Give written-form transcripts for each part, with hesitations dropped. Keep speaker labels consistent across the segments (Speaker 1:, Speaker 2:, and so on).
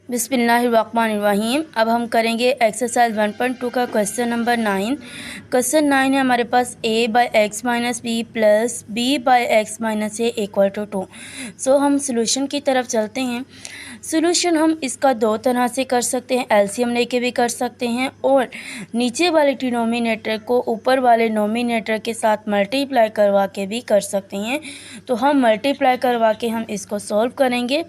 Speaker 1: बिस्मिल्लाहिर्रहमानिर्रहीम। अब हम करेंगे एक्सरसाइज 1.2 का क्वेश्चन नंबर 9। क्वेश्चन 9 है हमारे पास a by x minus b plus b by x minus a equal to 2। So हम सोल्यूशन की तरफ चलते हैं। सोल्यूशन हम इसका दो तरह से कर सकते हैं, एलसीएम लेके भी कर सकते हैं और नीचे वाले डिनोमिनेटर को ऊपर वाले नोमिनेटर के साथ मल्टीप्लाई करवा के भी कर सकते हैं। तो हम मल्टीप्लाई करवा के हम इसको सॉल्व करेंगे।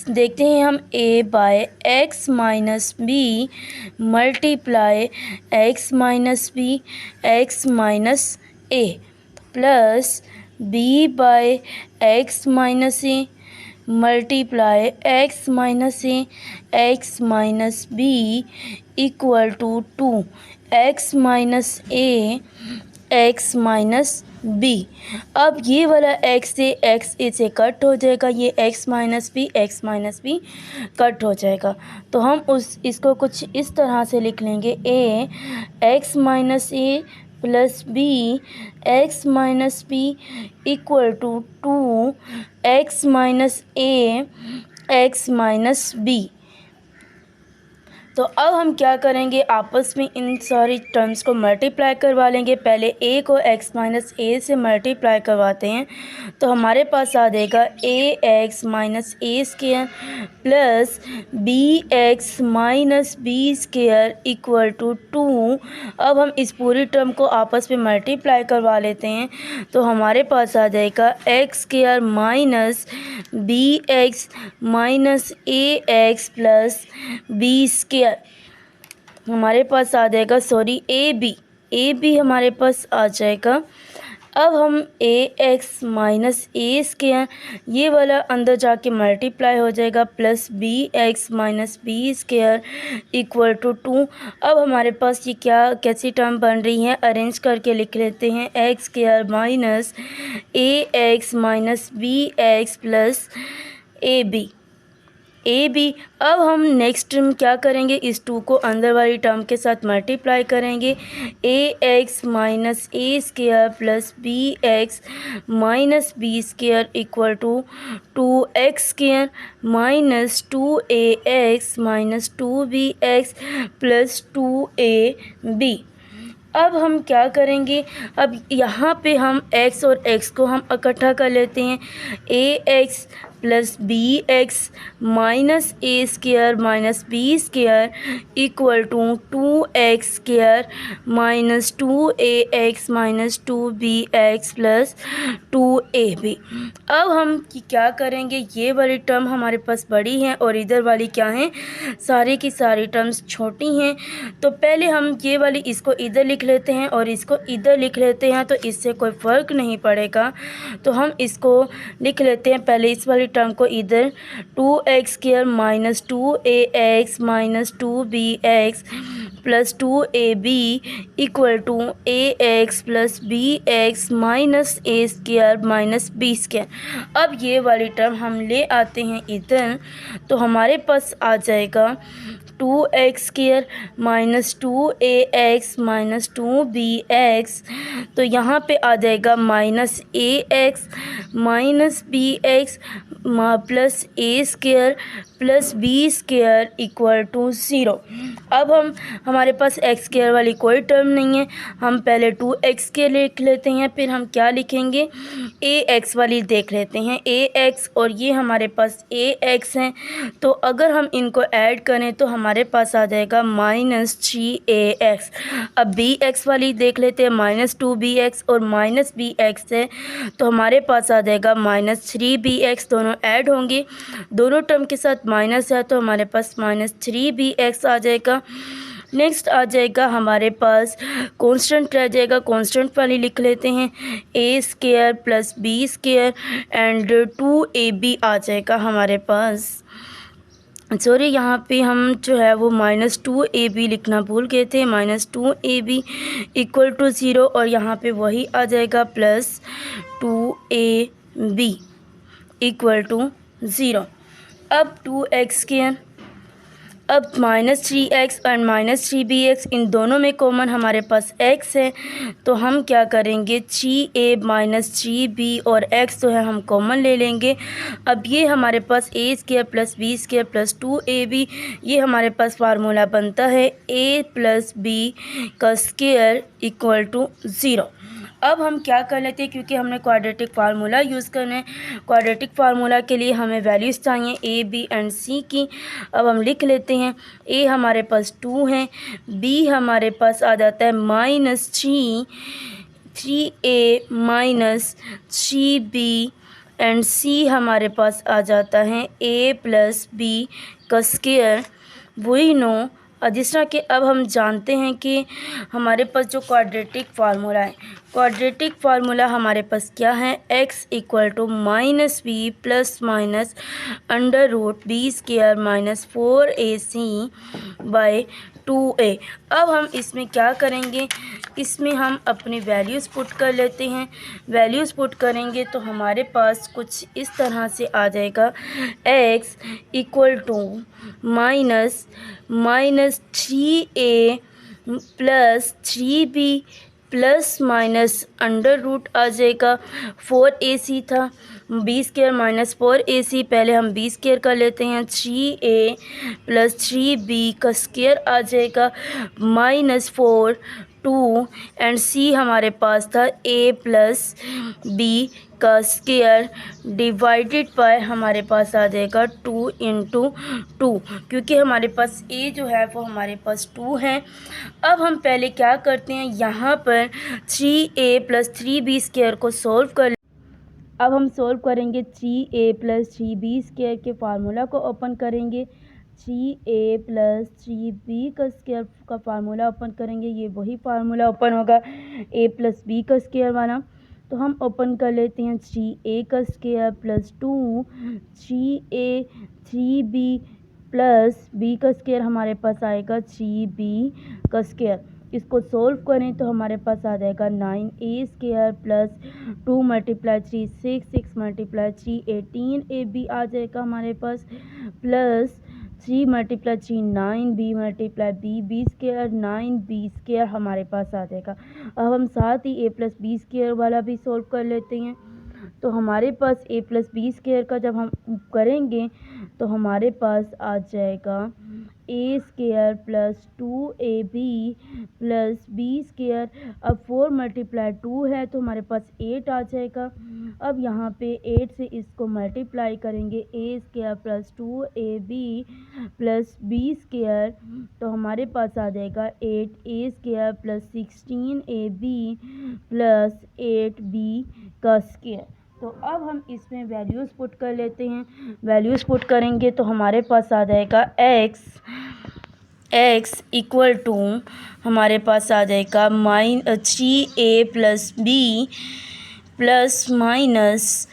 Speaker 1: देखते हैं हम a by x minus b multiply x minus B x minus a plus b by x minus a multiply x minus A x minus b equal to 2 x minus A x minus b. अब ये वाला x से x इसे cut हो जाएगा, ये x minus B cut हो जाएगा। तो हम इसको कुछ इस तरह से लिख लेंगे, a x minus a plus B x minus b equal to 2 x minus A x minus b. तो अब हम क्या करेंगे, आपस में इन सारी टर्म्स को मल्टीप्लाई करवा लेंगे। पहले a को x माइनस ए से मल्टीप्लाई करवाते हैं तो हमारे पास आ जाएगा a x minus A square plus B x minus B square equal to 2। अब हम इस पूरी टर्म को आपस में मल्टीप्लाई करवा लेते हैं तो हमारे पास आ जाएगा X square minus B x minus ए एक्स प्लस बी स्क्वायर। हमारे पास आ जाएगा ए बी हमारे पास आ जाएगा। अब हम a x minus A square ये वाला अंदर जाके मल्टीप्लाई हो जाएगा plus B x minus B square equal to 2। अब हमारे पास ये कैसी टर्म बन रही है, अरेंज करके लिख लेते हैं, x square minus A x minus B x plus a B. अब हम नेक्स्ट टर्म क्या करेंगे, इस 2 को अंदर वाली टर्म के साथ मल्टीप्लाई करेंगे, A x minus A square plus B x minus B square equal to 2 x square minus 2 A x minus 2 B x plus 2 A B. अब हम क्या करेंगे, अब यहाँ पे हम x और x को हम इकट्ठा कर लेते हैं, A x plus B x minus A square minus B square equal to 2 x square minus 2 A x minus 2 B x plus 2 A B. अब हम क्या करेंगे, ये वाली टर्म हमारे पास बड़ी है और इधर वाली क्या है, सारी की सारी टर्म्स छोटी हैं। तो पहले हम ये वाली इसको इधर लिख लेते हैं और इसको इधर लिख लेते हैं, तो इससे कोई फ़र्क नहीं पड़ेगा। तो हम इसको लिख लेते हैं, पहले इस वाली टर्म को इधर 2 x square minus 2 A x minus 2 B x plus 2 A b equal to a x plus B x minus A square minus B square. अब ये वाली टर्म हम ले आते हैं इधर, तो हमारे पास आ जाएगा 2 एक्स स्क्वायर माइनस 2 ए एक्स माइनस 2 बी एक्स। तो यहाँ पे आ जाएगा minus A x minus B x plus a square plus B square equal to 0। अब हमारे पास एक्स स्क्वायर वाली कोई टर्म नहीं है, हम पहले 2 एक्स के लिख लेते हैं, फिर हम क्या लिखेंगे, ए एक्स वाली देख लेते हैं, ए एक्स और ये हमारे पास ए एक्स हैं। तो अगर हम इनको ऐड करें तो हमारे पास आ जाएगा माइनस 3 ए एक्स। अब बी एक्स वाली देख लेते हैं, माइनस 2 बी एक्स और माइनस बी एक्स है, तो हमारे पास आ जाएगा माइनस 3 बी एक्स। दोनों ऐड होंगे, दोनों टर्म के साथ माइनस है तो हमारे पास माइनस 3 बी एक्स आ जाएगा। नेक्स्ट आ जाएगा हमारे पास कांस्टेंट रह जाएगा, कांस्टेंट वाली लिख लेते हैं, A square plus B square and 2 A B आ जाएगा हमारे पास। सॉरी, यहाँ पे हम जो है वो माइनस 2 ए बी लिखना भूल गए थे, minus 2 A b equal to 0 और यहाँ पे वही आ जाएगा plus 2 A b equal to 0। अब 2 एक्स स्क्वायर, अब -3x और -3bx इन दोनों में कॉमन हमारे पास x है, तो हम क्या करेंगे 3a - 3b और x तो है हम कॉमन ले लेंगे। अब ये हमारे पास a² + b² + 2ab ये हमारे पास फार्मूला बनता है a + b का स्क्वायर = 0। अब हम क्या कर लेते हैं, क्योंकि हमने क्वाड्रेटिक फार्मूला यूज़ करना है, क्वाड्रेटिक फार्मूला के लिए हमें वैल्यूज़ चाहिए a, b एंड c की। अब हम लिख लेते हैं a हमारे पास 2 है, b हमारे पास आ जाता है -3a - 3b एंड c हमारे पास आ जाता है a + b का स्क्वायर वही 9। और जिस तरह कि अब हम जानते हैं कि हमारे पास जो क्वाड्रेटिक फार्मूला है, क्वाड्रेटिक फार्मूला हमारे पास क्या है, x = -b ± √b² - 4ac/2a। अब हम इसमें क्या करेंगे, इसमें हम अपनी वैल्यूज़ पुट कर लेते हैं। वैल्यूज़ पुट करेंगे तो हमारे पास कुछ इस तरह से आ जाएगा x = -3a + 3b ± √ आ जाएगा 4ac था, b² - 4ac पहले हम b² कर लेते हैं, 3a + 3b का स्क्वायर आ जाएगा -4 2 एंड c हमारे पास था a + b का स्क्वायर डिवाइडेड बाय हमारे पास आ जाएगा 2 × 2, क्योंकि हमारे पास a जो है वो हमारे पास 2 है। अब हम पहले क्या करते हैं, यहाँ पर 3a + 3b² को सॉल्व कर। अब हम सॉल्व करेंगे 3a + 3b² के फार्मूला को ओपन करेंगे, 3a + 3b का स्क्वायर का फार्मूला ओपन करेंगे, ये वही फार्मूला ओपन होगा a + b का स्क्वायर वाला। तो हम ओपन कर लेते हैं 3a का स्क्वायर + 2 3a 3b + b का स्क्वायर हमारे पास आएगा 3b का स्क्वायर। इसको सॉल्व करें तो हमारे पास आ जाएगा 9a² + 2 × 3 6 6 × 3 18ab आ जाएगा हमारे पास, प्लस 3 × 3 9b × b² 9b² हमारे पास आ जाएगा। अब हम साथ ही a + b² वाला भी सॉल्व कर लेते हैं। तो हमारे पास a + b² का जब हम करेंगे तो हमारे पास आ जाएगा a² + 2ab + b²। अब 4 × 2 है तो हमारे पास 8 आ जाएगा। अब यहाँ पे 8 से इसको मल्टीप्लाई करेंगे a² + 2ab + b² तो हमारे पास आ जाएगा 8a² + 16ab + 8b का स्क्वायर। तो अब हम इसमें वैल्यूज़ पुट कर लेते हैं। वैल्यूज़ पुट करेंगे तो हमारे पास आ जाएगा x = हमारे पास आ जाएगा 3a + b ±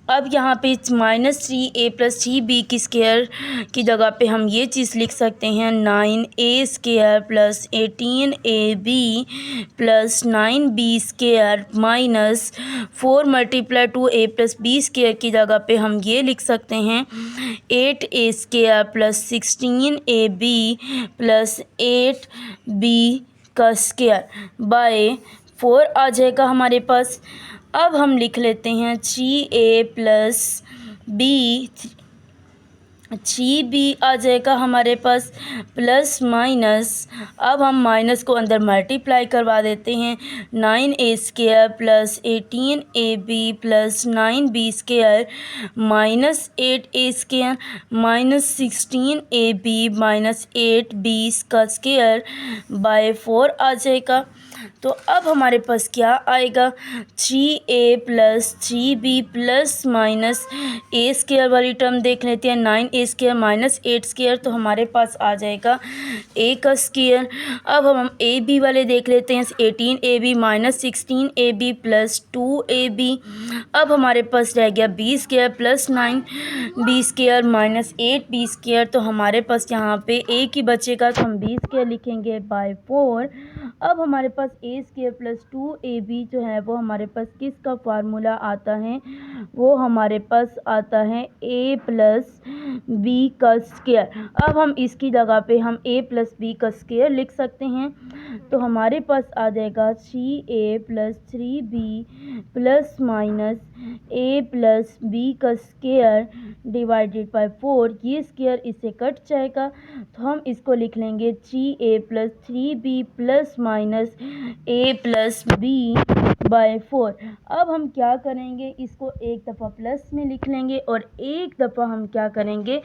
Speaker 1: अब यहाँ पे -3a + 3b की स्क्वायर की जगह पे हम ये चीज़ लिख सकते हैं 9a² + 18ab + 9b² - 4 × 2a + b² की जगह पे हम ये लिख सकते हैं 8a² + 16ab + 8b का स्क्वायर बाय 4 आ जाएगा हमारे पास। अब हम लिख लेते हैं 3a + b 3b आ जाएगा हमारे पास, प्लस माइनस अब हम माइनस को अंदर मल्टीप्लाई करवा देते हैं 9a² + 18ab + 9b² -8a² - 16ab - 8b का स्क्वायर बाय 4 आ जाएगा। तो अब हमारे पास क्या आएगा 3a + 3b ± a² वाली टर्म देख लेते हैं 9a² - 8² तो हमारे पास आ जाएगा a का स्क्वायर। अब हम a b वाले देख लेते हैं 18ab - 16ab + 2ab। अब हमारे पास रह गया b² + 9b² - 8b² तो हमारे पास यहाँ पे a की बचेगा तो हम b² लिखेंगे बाय 4 अब हमारे पास ए स्क्वायर प्लस 2ab जो है वो हमारे पास किसका फार्मूला आता है, वो हमारे पास आता है a प्लस बी का स्क्वायर। अब हम इसकी जगह पे हम a प्लस बी का स्क्वायर लिख सकते हैं, तो हमारे पास आ जाएगा 3a plus 3b plus minus a plus b का स्क्वायर डिवाइडेड बाय 4। ये स्क्वायर इससे कट जाएगा तो हम इसको लिख लेंगे 3a plus 3b plus minus a plus b by 4। अब हम क्या करेंगे, इसको एक दफ़ा प्लस में लिख लेंगे और एक दफ़ा हम क्या करेंगे,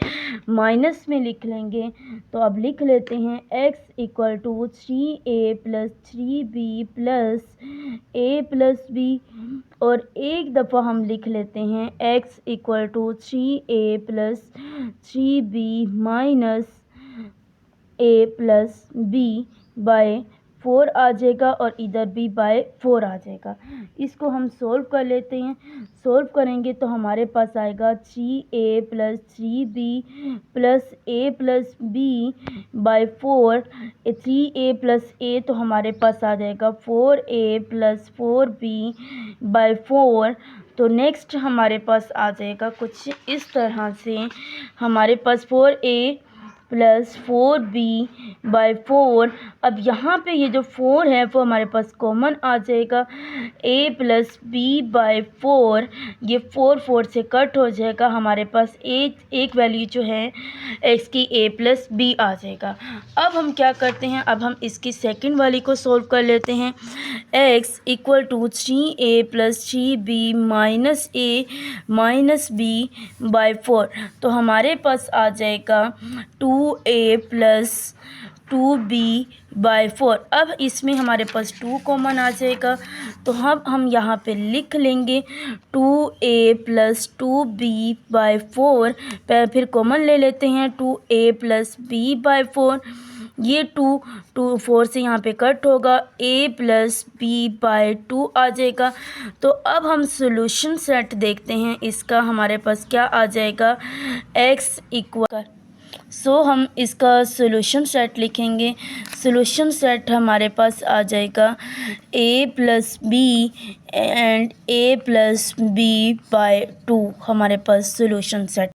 Speaker 1: माइनस में लिख लेंगे। तो अब लिख लेते हैं x equal to 3a plus 3b plus a plus b, और एक दफ़ा हम लिख लेते हैं x equal to 3a plus 3b minus a plus b by 4 आ जाएगा और इधर भी बाय 4 आ जाएगा। इसको हम सोल्व कर लेते हैं। सोल्व करेंगे तो हमारे पास आएगा 3a plus 3b plus a plus b by 4। 3a plus a तो हमारे पास आ जाएगा 4a प्लस 4b बाय 4। तो नेक्स्ट हमारे पास आ जाएगा कुछ इस तरह से, हमारे पास 4a प्लस 4b बाय 4। अब यहाँ पे ये जो 4 है वो हमारे पास कॉमन आ जाएगा, a प्लस b बाय 4। ये 4 से कट हो जाएगा, हमारे पास एक वैल्यू जो है x की a प्लस b आ जाएगा। अब हम क्या करते हैं, अब हम इसकी सेकंड वाली को सोल्व कर लेते हैं। x equal to 3a plus 3b minus a minus b by 4। तो हमारे पास आ जाएगा 2a प्लस 2b बाय 4। अब इसमें हमारे पास 2 कॉमन आ जाएगा, तो हम यहाँ पे लिख लेंगे 2a प्लस 2b बाय 4। फिर कॉमन ले लेते हैं 2a प्लस b बाय 4। ये 2 4 से यहाँ पे कट होगा, a प्लस b बाय 2 आ जाएगा। तो अब हम सॉल्यूशन सेट देखते हैं इसका, हमारे पास क्या आ जाएगा, x इक्वल। सो हम इसका सॉल्यूशन सेट लिखेंगे। सॉल्यूशन सेट हमारे पास आ जाएगा a plus b and a plus b by 2 हमारे पास सॉल्यूशन सेट।